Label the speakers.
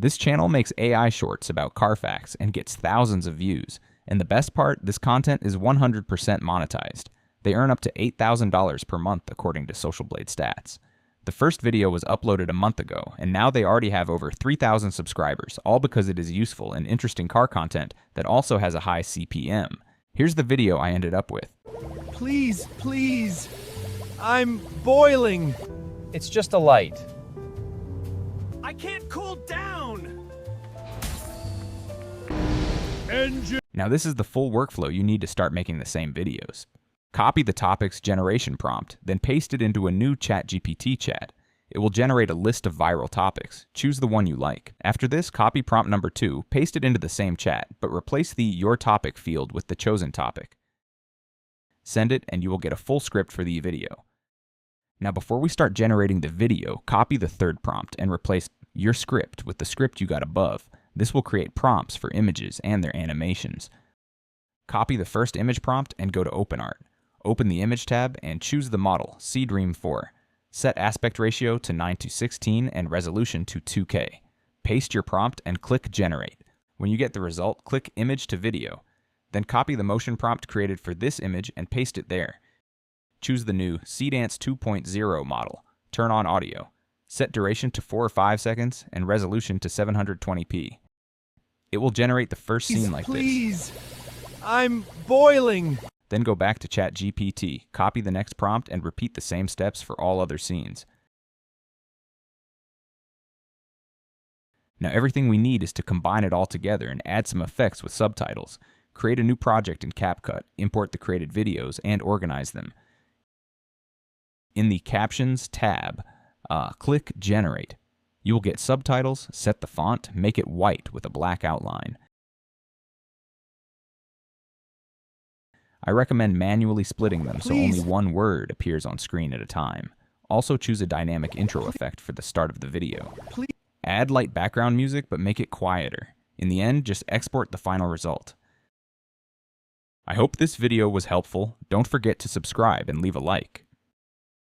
Speaker 1: This channel makes AI shorts about Carfax and gets thousands of views. And the best part, this content is 100% monetized. They earn up to $8,000 per month according to Social Blade stats. The first video was uploaded a month ago, and now they already have over 3,000 subscribers, all because it is useful and interesting car content that also has a high CPM. Here's the video I ended up with.
Speaker 2: Please, please. I'm boiling.
Speaker 3: It's just a light.
Speaker 2: I can't cool down.
Speaker 1: Now this is the full workflow you need to start making the same videos. Copy the topic's generation prompt, then paste it into a new ChatGPT chat. It will generate a list of viral topics. Choose the one you like. After this, copy prompt number 2, paste it into the same chat, but replace the Your Topic field with the chosen topic. Send it, and you will get a full script for the video. Now before we start generating the video, copy the third prompt and replace your script with the script you got above. This will create prompts for images and their animations. Copy the first image prompt and go to OpenArt. Open the Image tab and choose the model, Seedream 4. Set aspect ratio to 9:16 and resolution to 2K. Paste your prompt and click Generate. When you get the result, click Image to Video. Then copy the motion prompt created for this image and paste it there. Choose the new Seedance 2.0 model. Turn on audio. Set duration to 4 or 5 seconds and resolution to 720p. It will generate the first scene like this.
Speaker 2: Please. I'm boiling.
Speaker 1: Then go back to ChatGPT, copy the next prompt, and repeat the same steps for all other scenes. Now everything we need is to combine it all together and add some effects with subtitles. Create a new project in CapCut, import the created videos, and organize them. In the Captions tab, click Generate. You will get subtitles, set the font, make it white with a black outline. I recommend manually splitting them so only one word appears on screen at a time. Also choose a dynamic intro effect for the start of the video. Add light background music, but make it quieter. In the end, just export the final result. I hope this video was helpful. Don't forget to subscribe and leave a like.